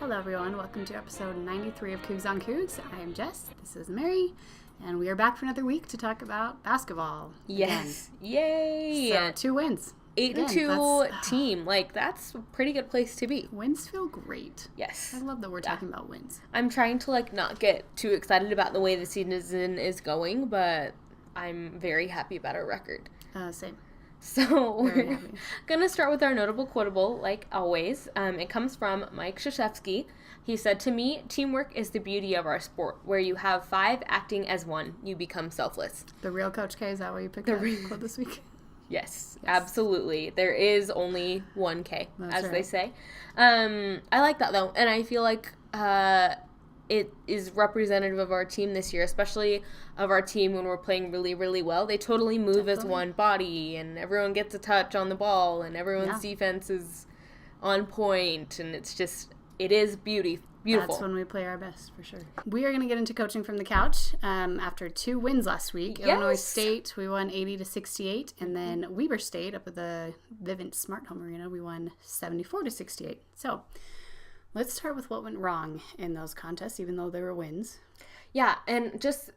Hello everyone, welcome to episode 93 of Cougs on Cougs. I am Jess, this is Mary, and we are back for another week to talk about basketball. Yes. Again. Yay! So 2 wins. 8-2 team. Like, that's a pretty good place to be. Wins feel great. Yes. I love that we're talking about wins. I'm trying to, not get too excited about the way the season is going, but I'm very happy about our record. Same. So we're going to start with our notable quotable, like always. It comes from Mike Krzyzewski. He said, "To me, teamwork is the beauty of our sport. Where you have 5 acting as one, you become selfless." The real Coach K, is that what you picked up quote this week? Yes, absolutely. There is only one K, they say. I like that, though, and I feel like it is representative of our team this year, especially of our team when we're playing really, really well. They totally move as one body, and everyone gets a touch on the ball, and everyone's defense is on point, and it is beautiful. That's when we play our best, for sure. We are going to get into coaching from the couch after 2 wins last week. Yes. Illinois State, we won 80-68, and then Weber State up at the Vivint Smart Home Arena, we won 74-68. So let's start with what went wrong in those contests, even though they were wins. Yeah, and just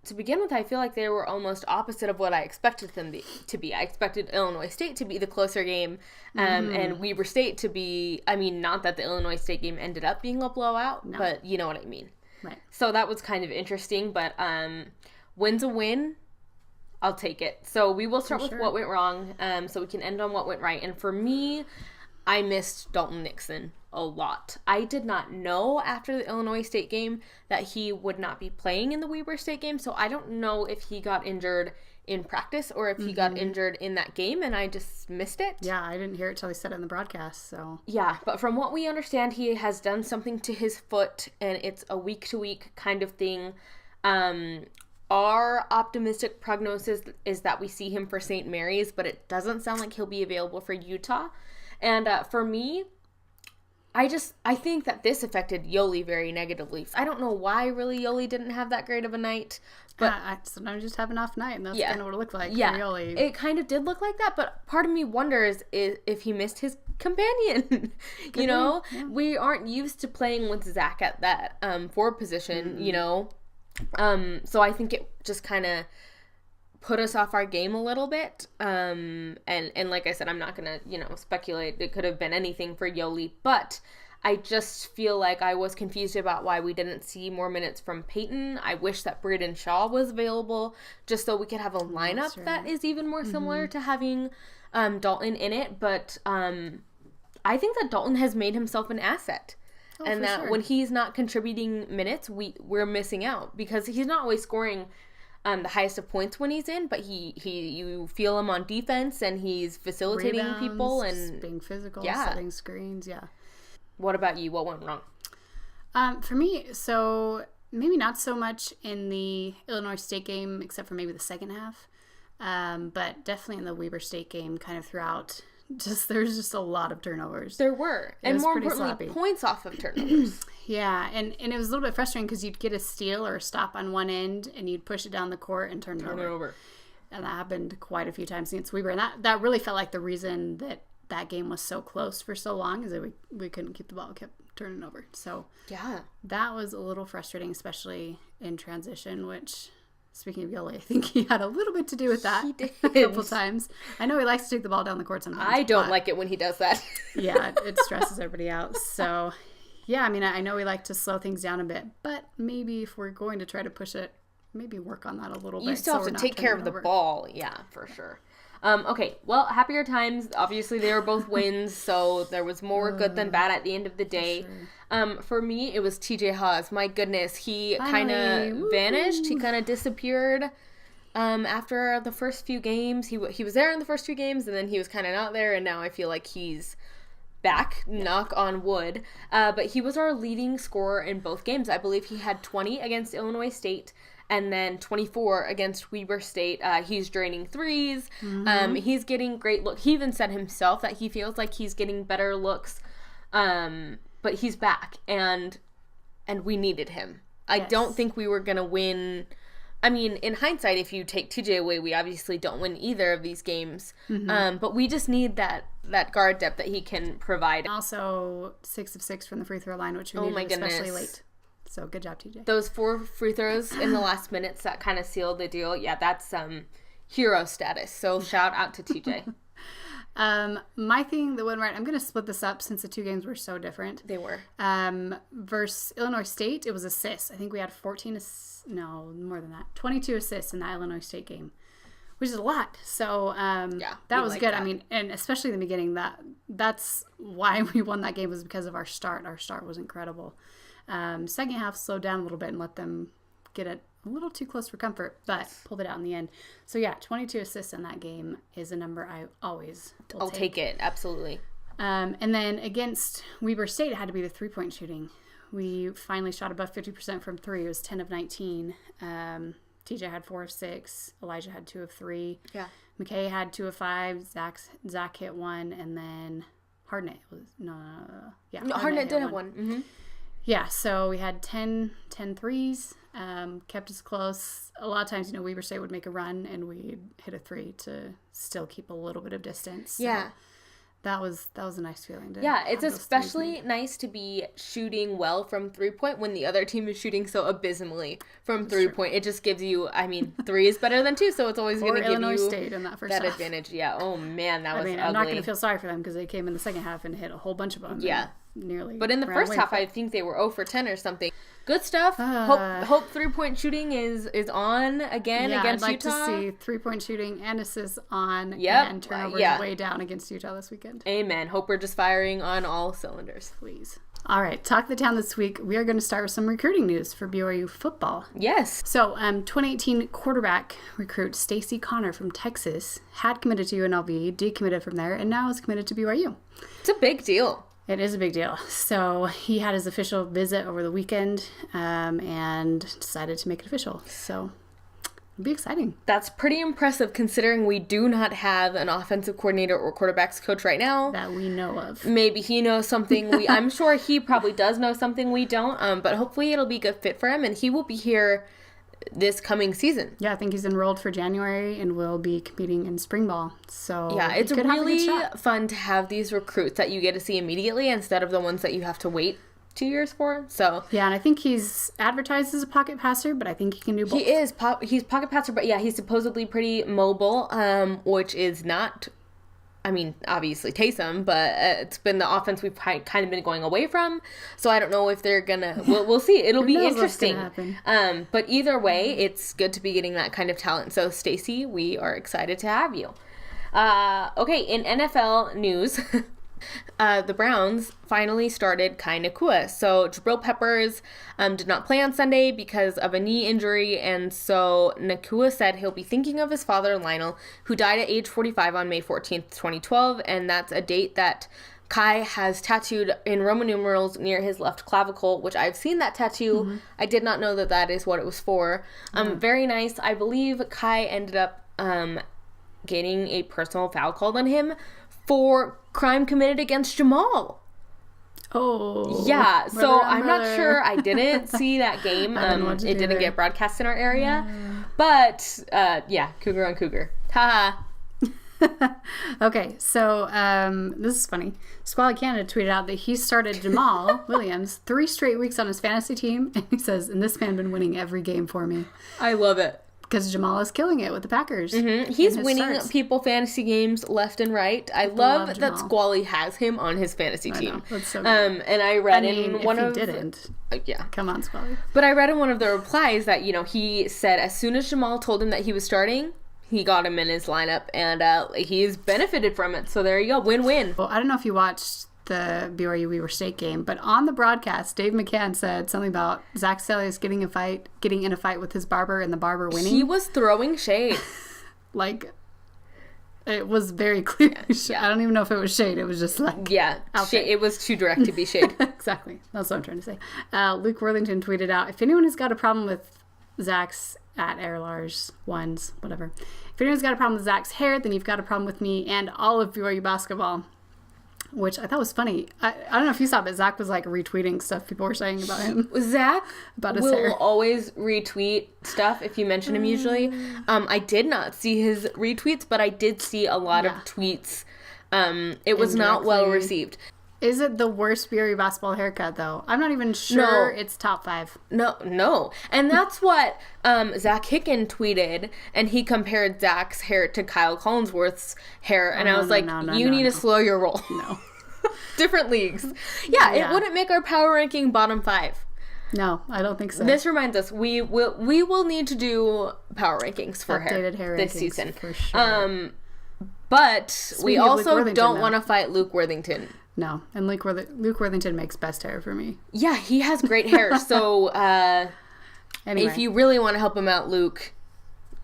to begin with, I feel like they were almost opposite of what I expected them to be. I expected Illinois State to be the closer game, and Weber State to be, not that the Illinois State game ended up being a blowout, but you know what I mean. Right. So that was kind of interesting, but win's a win. I'll take it. So we will start with what went wrong, so we can end on what went right. And for me, I missed Dalton Nixon a lot. I did not know after the Illinois State game that he would not be playing in the Weber State game, so I don't know if he got injured in practice or if he got injured in that game, and I just missed it. Yeah, I didn't hear it till he said it in the broadcast, so. Yeah, but from what we understand, he has done something to his foot, and it's a week-to-week kind of thing. Our optimistic prognosis is that we see him for St. Mary's, but it doesn't sound like he'll be available for Utah. And for me, I think that this affected Yoli very negatively. I don't know why really Yoli didn't have that great of a night, but I sometimes just have an off night, and that's kind of what it looked like for Yoli. It kind of did look like that, but part of me wonders if he missed his companion. You know, we aren't used to playing with Zach at that forward position. You know, so I think it just kind of put us off our game a little bit. And like I said, I'm not going to, speculate. It could have been anything for Yoli, but I just feel like I was confused about why we didn't see more minutes from Peyton. I wish that Braden Shaw was available just so we could have a lineup that is even more similar to having Dalton in it. But I think that Dalton has made himself an asset. And that when he's not contributing minutes, we're missing out because he's not always scoring the highest of points when he's in, but you feel him on defense and he's facilitating rebounds, people and just being physical, setting screens. What about you? What went wrong? For me, so maybe not so much in the Illinois State game, except for maybe the second half, but definitely in the Weber State game, kind of throughout. There's just a lot of turnovers. There were, and more importantly, points off of turnovers. Yeah, and it was a little bit frustrating because you'd get a steal or a stop on one end, and you'd push it down the court and turn it over. And that happened quite a few times against Weber, and that really felt like the reason that game was so close for so long is that we couldn't keep the ball, kept turning over. So yeah, that was a little frustrating, especially in transition, which, speaking of Yoli, I think he had a little bit to do with that. He did. A couple times. I know he likes to take the ball down the court sometimes. I don't like it when he does that. Yeah, it stresses everybody out. So yeah, I know we like to slow things down a bit, but maybe if we're going to try to push it, maybe work on that a little bit. You still have to take care of the ball. Yeah, for sure. Okay, well, happier times. Obviously, they were both wins, so there was more good than bad at the end of the day. For me, it was TJ Haws. My goodness, he kind of vanished. He kind of disappeared after the first few games. He was there in the first few games, and then he was kind of not there, and now I feel like he's back, knock on wood. But he was our leading scorer in both games. I believe he had 20 against Illinois State and then 24 against Weber State. He's draining threes. He's getting great look. He even said himself that he feels like he's getting better looks. But he's back, and we needed him. I don't think we were going to win. I mean, in hindsight, if you take TJ away, we obviously don't win either of these games. But we just need that that guard depth that he can provide. Also 6 of 6 from the free throw line, which we needed especially late. So good job, TJ. Those 4 free throws in the last minutes that kind of sealed the deal. Yeah, that's hero status. So shout out to TJ. My thing that went right, I'm going to split this up since the 2 games were so different. They were. Versus Illinois State, it was assists. I think we had 22 assists in that Illinois State game, which is a lot. So that was good. That. I mean, and especially in the beginning, that's why we won that game, was because of our start. Our start was incredible. Second half slowed down a little bit and let them get it a little too close for comfort, but pulled it out in the end. So 22 assists in that game is a number I always will take it. Absolutely. And then against Weber State, it had to be the 3-point shooting. We finally shot above 50% from 3. It was 10 of 19. TJ had 4 of 6. Elijah had 2 of 3. Yeah. McKay had 2 of 5. Zach hit 1, and then Hardnett was Hardnett did have 1. Mm-hmm. Yeah, so we had 10 threes, kept us close. A lot of times, Weber State would make a run and we'd hit a 3 to still keep a little bit of distance. So yeah. That was a nice feeling. It's especially nice to be shooting well from 3-point when the other team is shooting so abysmally from 3-point. It just gives you, 3 is better than 2, so it's always going to give Illinois you State in that first that half. advantage. Yeah, oh man, that was ugly. I'm not going to feel sorry for them because they came in the second half and hit a whole bunch of them. Yeah. Nearly. But in the first half, I think they were 0 for 10 or something. Good stuff. Hope 3-point shooting is on again against Utah. I'd like to see 3-point shooting and assists on and turnovers way down against Utah this weekend. Amen. Hope we're just firing on all cylinders. Please. All right, Talk the Town this week. We are going to start with some recruiting news for BYU football. Yes. So, 2018 quarterback recruit Stacy Connor from Texas had committed to UNLV, decommitted from there, and now is committed to BYU. It's a big deal. It is a big deal. So he had his official visit over the weekend and decided to make it official. So it'll be exciting. That's pretty impressive considering we do not have an offensive coordinator or quarterbacks coach right now. That we know of. Maybe he knows something. I'm sure he probably does know something we don't. But hopefully it'll be a good fit for him and he will be here this coming season. Yeah, I think he's enrolled for January and will be competing in spring ball. So yeah, it's really fun to have these recruits that you get to see immediately instead of the ones that you have to wait 2 years for. So yeah, and I think he's advertised as a pocket passer, but I think he can do both. He is. He's pocket passer, but yeah, he's supposedly pretty mobile, which is not. Obviously Taysom, but it's been the offense we've kind of been going away from. So I don't know if they're gonna. We'll see. It'll be interesting. But either way, it's good to be getting that kind of talent. So Stacy, we are excited to have you. Okay, in NFL news. The Browns finally started Kai Nakua. So Jabril Peppers did not play on Sunday because of a knee injury, and so Nakua said he'll be thinking of his father, Lionel, who died at age 45 on May 14th, 2012, and that's a date that Kai has tattooed in Roman numerals near his left clavicle, which I've seen that tattoo. Mm-hmm. I did not know that is what it was for. Very nice. I believe Kai ended up getting a personal foul called on him for crime committed against Jamal. Oh. Yeah, so I'm not sure. I didn't see that game. It didn't get broadcast in our area. But, Cougar on Cougar. Haha. Okay, so this is funny. Squally Canada tweeted out that he started Jamal Williams 3 straight weeks on his fantasy team. And he says, and this man been winning every game for me. I love it. Because Jamal is killing it with the Packers. Mm-hmm. He's winning people fantasy games left and right. I love that Squally has him on his fantasy team. That's so good. And I read in one of... didn't. Come on, Squally. But I read in one of the replies that, he said as soon as Jamal told him that he was starting, he got him in his lineup. And he's benefited from it. So there you go. Win-win. Well, I don't know if you watched the BYU Weber State game, but on the broadcast, Dave McCann said something about Zach Sellius getting in a fight with his barber and the barber winning. He was throwing shade. It was very clear. Yeah. I don't even know if it was shade. It was just it was too direct to be shade. Exactly. That's what I'm trying to say. Luke Worthington tweeted out, if anyone has got a problem with Zach's at Airlars ones, whatever. If anyone's got a problem with Zach's hair, then you've got a problem with me and all of BYU basketball. Which I thought was funny. I don't know if you saw, but Zach was retweeting stuff people were saying about him. Zach about his hair. Will always retweet stuff if you mention him usually. I did not see his retweets, but I did see a lot of tweets It was not well received. Is it the worst BYU basketball haircut, though? I'm not even sure it's top 5. No. And that's what Zach Hicken tweeted, and he compared Zach's hair to Kyle Collinsworth's hair, and I was you need to slow your roll. No. Different leagues. Yeah, it wouldn't make our power ranking bottom 5. No, I don't think so. This reminds us, we will need to do power rankings for updated hair this rankings, season. For sure. But Speaking we also don't want to fight Luke Worthington. No, and Luke Worthington makes best hair for me. Yeah, he has great hair. So anyway. If you really want to help him out, Luke,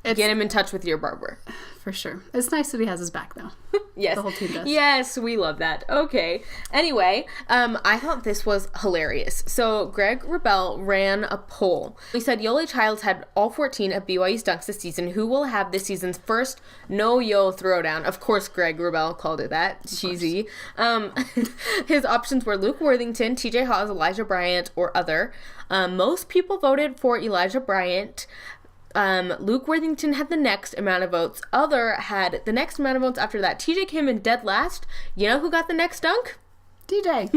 get him in touch with your barber. For sure. It's nice that he has his back, though. Yes. The whole team does. Yes, we love that. Okay. Anyway, I thought this was hilarious. So Greg Wrubell ran a poll. He said Yoli Childs had all 14 of BYU's dunks this season. Who will have this season's first no-yo throwdown? Of course, Greg Wrubell called it that. Cheesy. His options were Luke Worthington, TJ Haws, Elijah Bryant, or other. Most people voted for Elijah Bryant. Luke Worthington had the next amount of votes. Other had the next amount of votes after that. TJ came in dead last. You know who got the next dunk? TJ.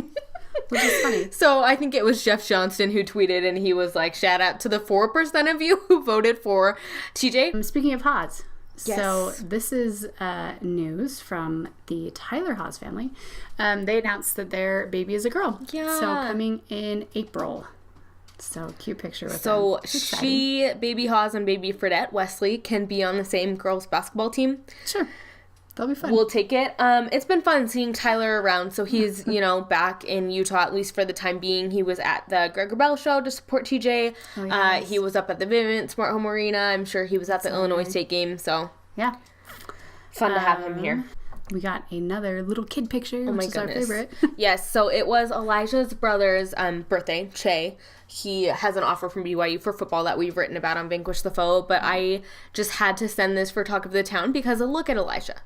Which is funny. So I think it was Jeff Johnston who tweeted, and he was like, shout out to the 4% of you who voted for TJ. Speaking of Haws. Yes. So this is news from the Tyler Haws family. They announced that their baby is a girl. Yeah. So coming in April. So cute picture with so them. She, baby Haws, and baby Fredette Wesley can be on the same girls basketball team. Sure. That'll be fun. We'll take it. It's been fun seeing Tyler around. So he's, back in Utah, at least for the time being. He was at the Greg Wrubell show to support TJ. Oh, yes. He was up at the Vivint Smart Home Arena. I'm sure he was at the Illinois State game. So yeah. Fun to have him here. We got another little kid picture, which is our favorite. Yes, so it was Elijah's brother's birthday, Che. He has an offer from BYU for football that we've written about on Vanquish the Foe, but I just had to send this for Talk of the Town because look at Elijah.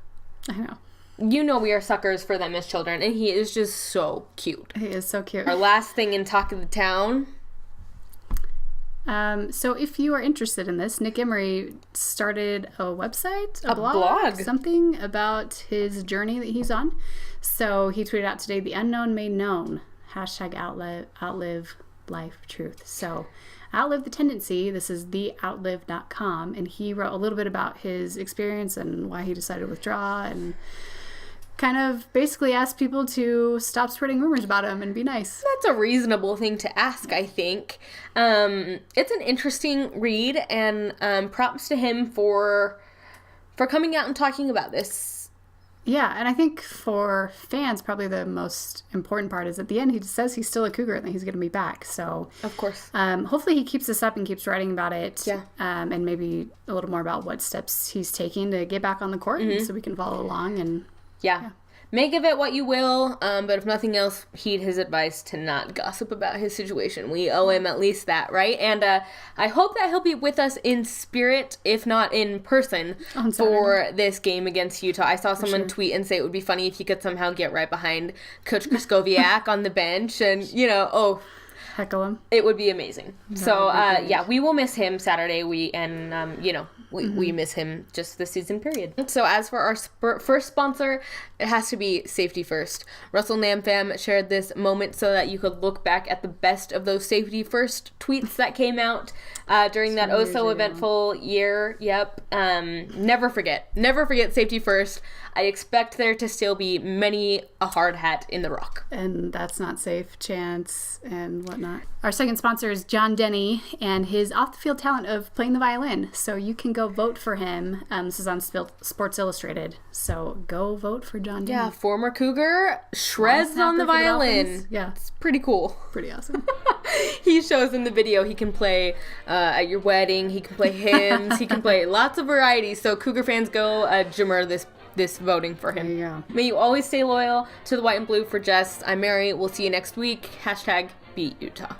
I know. You know we are suckers for them as children, and he is just so cute. He is so cute. Our last thing in Talk of the Town. So if you are interested in this, Nick Emery started a website, a blog, something about his journey that he's on. So he tweeted out today, the unknown made known, #outlive life truth. So outlive the tendency. This is theoutlive.com. And he wrote a little bit about his experience and why he decided to withdraw and kind of basically asked people to stop spreading rumors about him and be nice. That's a reasonable thing to ask, I think. It's an interesting read, and props to him for coming out and talking about this. Yeah, and I think for fans, probably the most important part is at the end, he says he's still a Cougar and that he's going to be back. So, of course. Hopefully he keeps this up and keeps writing about it. Yeah. And maybe a little more about what steps he's taking to get back on the court so we can follow along and... Yeah. Make of it what you will, but if nothing else, heed his advice to not gossip about his situation. We owe him at least that, right? And I hope that he'll be with us in spirit, if not in person, for this game against Utah. I saw someone tweet and say it would be funny if he could somehow get right behind Coach Kraskowiak on the bench and, heckle him. It would be amazing. So, we will miss him Saturday. We miss him just this season period. So as for our first sponsor, it has to be Safety First. Russell Namfam shared this moment so that you could look back at the best of those Safety First tweets that came out during that eventful year. Yep. Never forget Safety First. I expect there to still be many a hard hat in the rock. And that's not safe, chance, and whatnot. Our second sponsor is John Denny and his off-the-field talent of playing the violin. So you can go vote for him. This is on Sports Illustrated. So go vote for John Denny. Yeah, former Cougar, shreds on the violin. Yeah. It's pretty cool. Pretty awesome. He shows in the video he can play at your wedding. He can play hymns. He can play lots of varieties. So Cougar fans, go Jimmer this voting for him. There you go. May you always stay loyal to the white and blue. For Jess, I'm Mary. We'll see you next week. #BeatUtah.